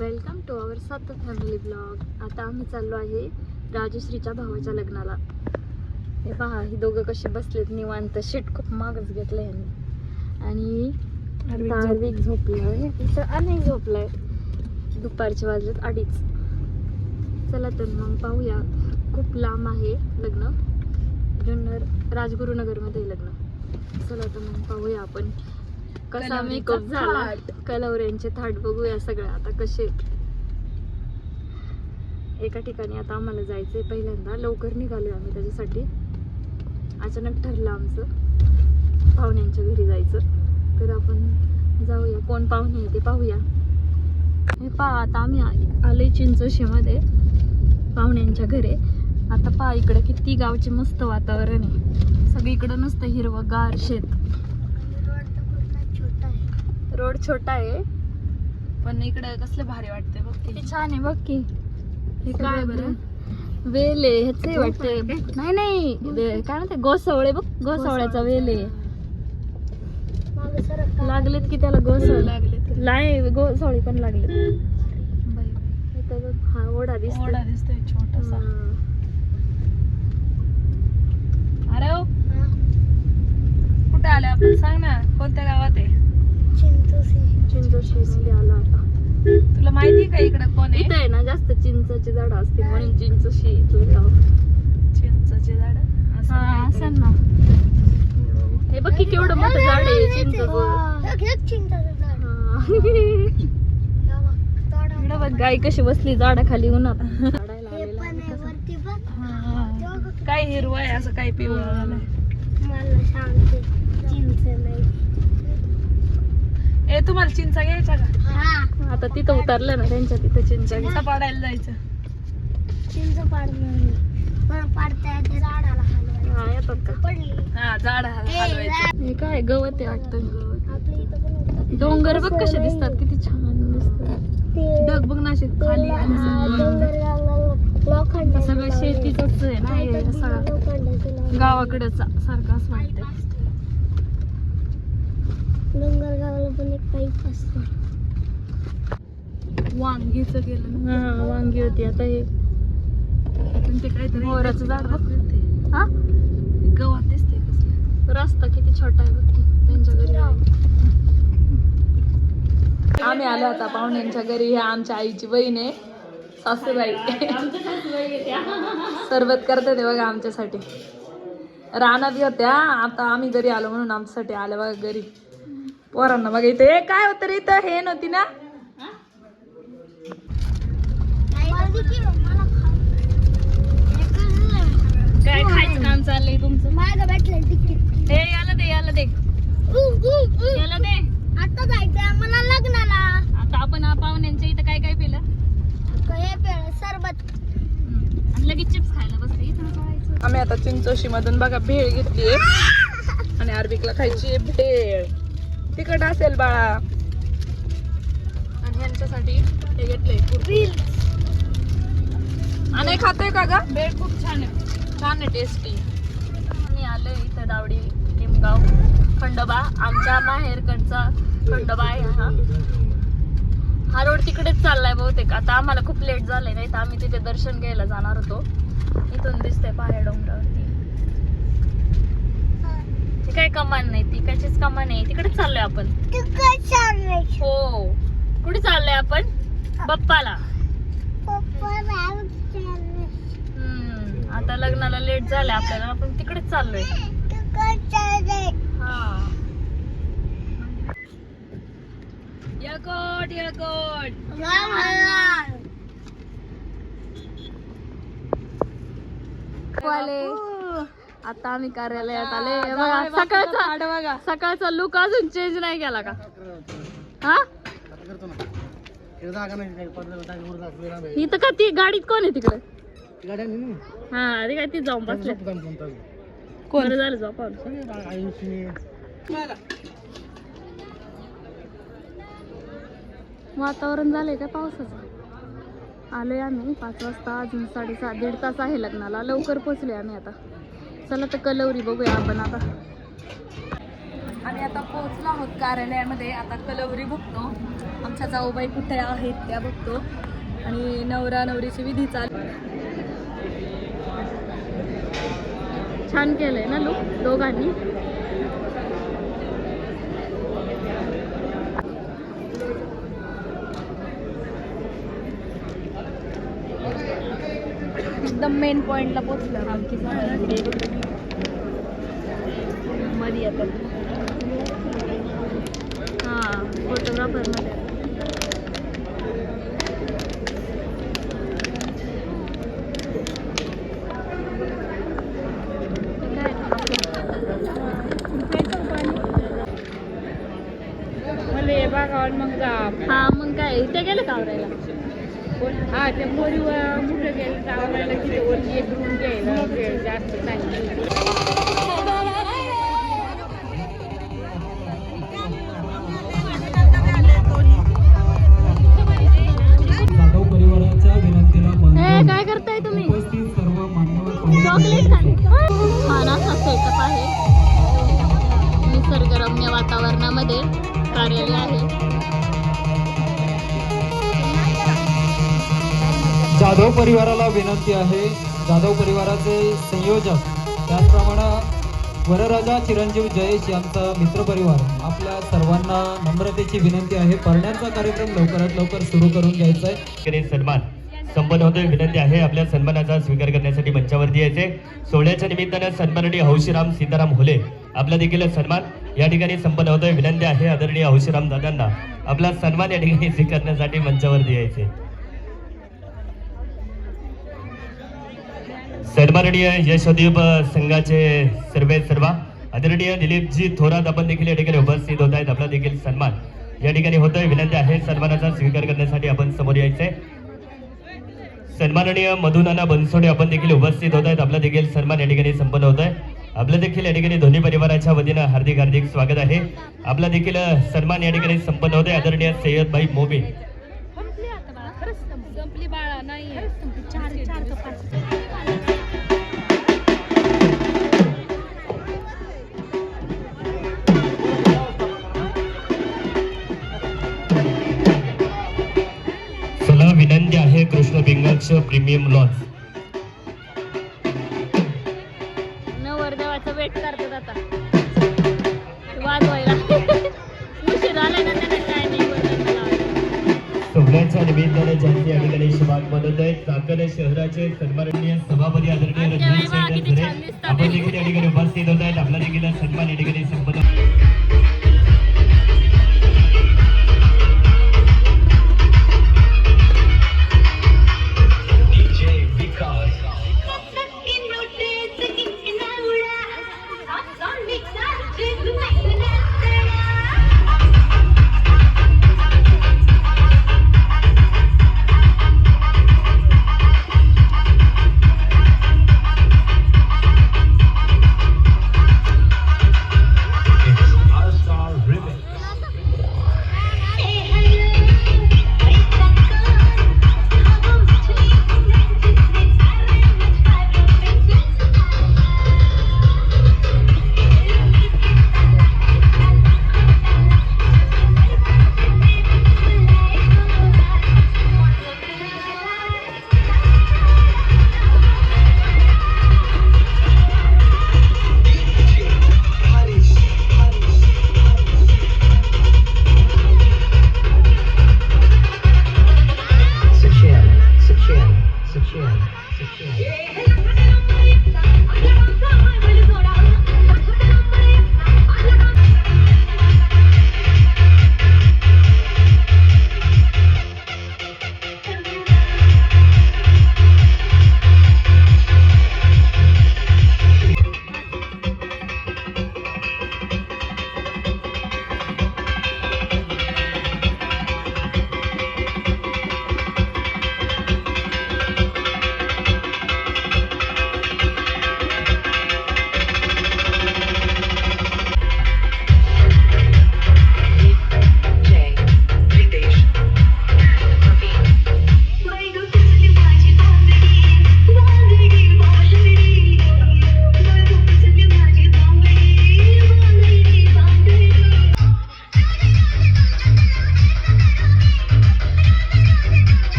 Welcome to our सतत family blog. आता आम्ही चाललो आहे राजश्रीच्या भावाच्या लग्नाला. हे पहा, ही दोघं कशी बसलेत निवांत. शीट खूप मागच घेतलंय यांनी. आणि हार्विक झोपलाय, अनेक झोपलाय. दुपारचे वाजलेत 2:30. चला तर मग पाहूया. खूप लांब आहे लग्न, जुन्नर राजगुरुनगरमध्ये लग्न. चला तर मग पाहूया आपण कसा मेकअप झाला. कलवऱ्यांचे थाट बघूया सगळं आता कसे. एका ठिकाणी आता आम्हाला जायचंय, पहिल्यांदा लवकर निघालोय आम्ही त्याच्यासाठी. अचानक ठरलं आमचं पाहुण्यांच्या घरी जायचं, तर आपण जाऊया. कोण पाहुणे आहे ते पाहूया. हे पहा, आता आम्ही आलोय चिंचोशीमध्ये पाहुण्यांच्या घरी. आता पहा इकडे किती गावचे मस्त वातावरण आहे. सगळीकडे नुसतं हिरवंगार शेत. रोड छोटा आहे पण इकडे कसले भारी वाटते बघ. किती छान आहे बघ की. हे काय बरं वेल आहे ह्याचे वाटते. नाही काय म्हणते, गोसवळे बघ. गोसवळ्याचा वेल आहे. लागलेत की त्याला गोसवळे लागले. गोसवळी पण लागले. हा ओढा दिसतोय छोटासा. अरे हो, कुठे आले आपण? सांग ना, कोणत्या गावात आहे? चिंचोशी मध्ये आलो आता. तुला माहिती का इकडे कोण आहे? इथं आहे ना जास्त चिंचची झाड असते म्हणून चिंचोशी इथलं गाव. चिंचचे झाड असं ना. हे बघ की केवढं मोठं झाड आहे चिंचचं. बघ गाय कशी बसली झाडाखाली उन्हात. काय हिरवं आहे, असं काय पिवळं झालंय. ए, तुम्हाला चिंचा घ्यायच्या का? आता तिथं उतरलं ना त्यांच्या तिथं चिंचा पाडायला जायचं. येतात का? हा, झाड हलवायचं. हे काय गवत आहे वाटतं. डोंगर बघ कसे दिसतात, किती छान दिसतात. ढग बघ ना असे खाली आणि सगळं शेतीच आहे ना हे. सगळं गावाकडच सारखं असं वाटतंय. डोंगरगावला पण एक पाईप असतो. वांगीच गेलं ना. हा, वांगी होती. आता हे पण ते काहीतरी मोहराचं झाड बघ. हा, गवत दिसते कसलं. रस्ता किती छोटा आहे बघ की त्यांच्या घरी. आम्ही आलो आता पाहुण्यांच्या घरी. ह्या आमच्या आईची बहीण आहे, सासूबाई. सरबत करते ते बघा आमच्यासाठी. राणा बी होत्या, आता आम्ही घरी आलो म्हणून आमच्यासाठी आल्या बघा घरी. पोरांना बघा इथे काय होतं रे, इथं हे नव्हती ना. काय खायचं काम चाललंय तुमचं? माझं भेटलं तिकीट. हे याला दे, याला दे, याला दे. आता जायचंय आम्हाला लग्नाला. आता आपण पाहुण्यांच्या इथं काय काय पिलं? सरबत. आणि लगेच चिप्स खायला बसले. इथं जायचं. आम्ही आता चिंचोशी मधून बघा भेळ घेतलीये आणि आरबीकला खायची भेळ. तिखट असेल बाळा. आणि ह्यांच्यासाठी हे घेतलंय. आणि खातोय का ग? भेळ खूप छान आहे, छान आहे, टेस्टी. मी आलोय इथं दावडी निमगाव खंडोबा. आमच्या माहेरकडचा खंडोबा आहे हा रोड तिकडेच चाललाय बहुतेक. आता आम्हाला खूप लेट झालंय, नाही तर आम्ही तिथे दर्शन घ्यायला जाणार होतो. इथून दिसतंय पाया डोंगरावरती. ती काय कमान नाही, ती कशीच कमान नाही. तिकडेच चाललोय आपण. हो, कुठे चाललोय आपण? बाप्पाला. आता लग्नाला लेट झालंय आपल्याला, आपण तिकडेच चाललोय. हा, यकोट यकोट. आता आम्ही कार्यालयात आले बघा. सकाळचा लुक अजून चेंज नाही केला का? हा, इथं का ती गाडीत कोण आहे तिकडे? हा, ते काय ती जाऊन बसले. कोण झालं जाऊ. वातावरण झालंय का पावसाचं? आलोय आम्ही 5 वाजता. अजून 6:30 1.5 तास आहे लग्नाला. लवकर पोचलोय आम्ही आता. चला तर कलवरी बघूया आपण आता. आम्ही आता पोहोचलो आहोत कार्यालयामध्ये. आता कलवरी बघतो, आमच्या जाऊबाई कुठे आहेत त्या बघतो आणि नवरा नवरीची विधी चालू. छान केलंय ना लुक दोघांनी. एकदम मेन पॉइंटला पोहोचलो आमची मध्ये येतात. हां, फोटोग्राफरमध्ये. हा मग काय इथे गेलं का आवरायला? हा ते मोरीवर कुठं गेलं आवडायला तिथे वरती एक रूम घ्यायला वेळ जास्त सांगितलं. जाधव परिवाराच्या विनंतीला हे काय करताय तुम्ही? उपस्थित सर्व मान्यवर चॉकलेट खाली. छान असा सेटअप आहे, निसर्गरम्य वातावरणामध्ये कार्यालय आहे. जाधव परिवाराला विनंती आहे. जाधव परिवाराचे संयोजक त्याचप्रमाणे वरराजा चिरंजीव जयेश यांचा मित्रपरिवार आपल्या सर्वांना नम्रतेची विनंती आहे. पारण्याचा कार्यक्रम लवकरात लवकर सुरू करून घ्यायचा आहे. सन्मान संपन्न होतोय. विनंती आहे आपल्या सन्मानाचा स्वीकार करण्यासाठी मंचावरती यायचे. सोहळ्याच्या निमित्तानं सन्माननीय हौशीराम सीताराम होले आपला देखील सन्मान या ठिकाणी संपन्न होतोय. विनंती आहे आदरणीय हौशीराम दादांना आपला सन्मान या ठिकाणी स्वीकारण्यासाठी मंचावरती यायचे. सन्माननीय यशोदीप संघाचे सर्व आदरणीय दिलीपजी थोरात आपण देखील या ठिकाणी उपस्थित होत आहेत. आपला देखील सन्मान या ठिकाणी होतोय. विनंती आहे सन्मानाचा स्वीकार करण्यासाठी आपण समोर यायचंय. सन्माननीय मधुनाना बनसोडे आपण देखील उपस्थित होत आहेत. आपला देखील सन्मान या ठिकाणी संपन्न होत आहे. आपलं देखील या ठिकाणी दोन्ही परिवाराच्या वतीनं हार्दिक हार्दिक स्वागत आहे. आपला देखील सन्मान या ठिकाणी संपन्न होत आहे. आदरणीय सय्यदभाई मोबे विनंती आहे कृष्ण बिंगाक्ष प्रीमियम लॉन्च. नवरदेवाचं वेट करतात आता वाजवायला. उशीर आलाय ना त्यांना काय नाही सोहळ्याच्या निमित्ताने ज्यांची या ठिकाणी शुभागमन होत आहे. चाकण शहराचे सन्माननीय सभापती आदरणीय रणजित शेखर झरे आपण देखील या ठिकाणी उपस्थित होत आहेत. आपला देखील सन्मान या ठिकाणी संपन्न.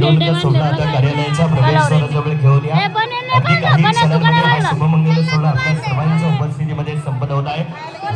मिरवणूक सोहळा आता कार्यालयाच्या प्रवेशद्वाराजवळ घेऊन या. अगदी काही क्षणांमध्ये हा शुभमंगल सोहळा आपल्या सर्वांच्या उपस्थितीमध्ये संपन्न होत आहे.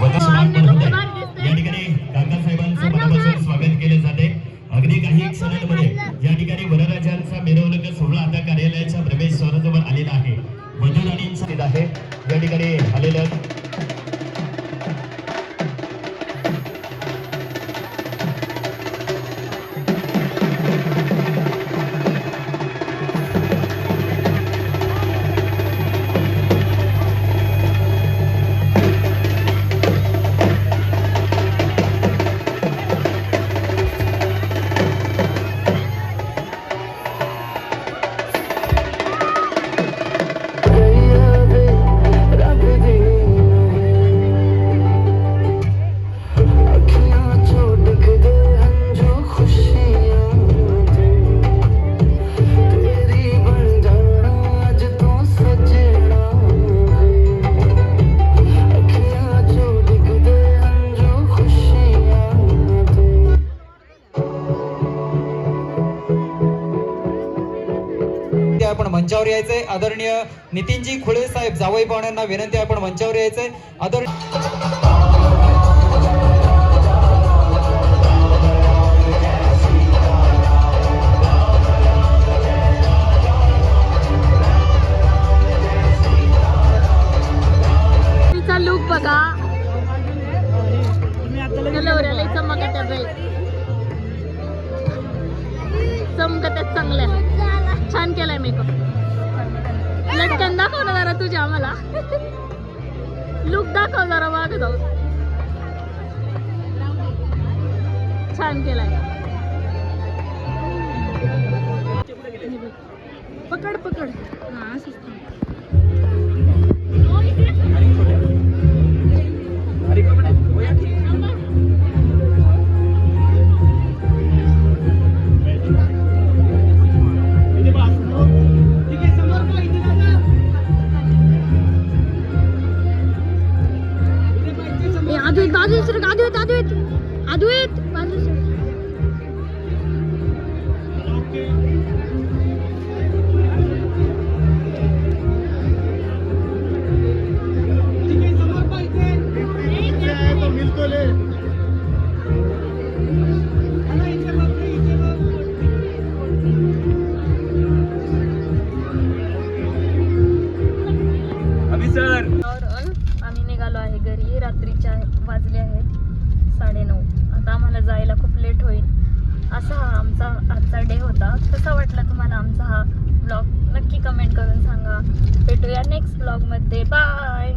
वधूसमागम होत आहे. या ठिकाणी काकासाहेबांचं मनापासून स्वागत केले जाते. अगदी काही क्षणांमध्ये या ठिकाणी वरराजांचा मिरवणूक सोहळा आता कार्यालयाच्या प्रवेशद्वाराजवळ आलेला आहे. वधू राणींचा आहे या ठिकाणी आलेल्या आपण मंचावर यायचंय. आदरणीय नितीनजी खुळे साहेब जावई पाहुण्यांना विनंती आहे आपण मंचावर यायचंय. तिचा लुक बघा. नवऱ्याला चमकत्या चमकत्यात चांगल्या. छान केलाय मेकअप. लटकन दाखव ना जरा तुझ्या आम्हाला. लुक दाखव जरा मागे जाऊ. छान केलाय. पकड पकड. हा असंच आम्ही निघालो आहे घरी. रात्रीच्या वाजले आहेत 9:30. आता आम्हाला जायला खूप लेट होईल. असा हा आमचा आजचा डे होता. कसा वाटला तुम्हाला आमचा हा ब्लॉग नक्की कमेंट करून सांगा. भेटूया नेक्स्ट ब्लॉगमध्ये. बाय.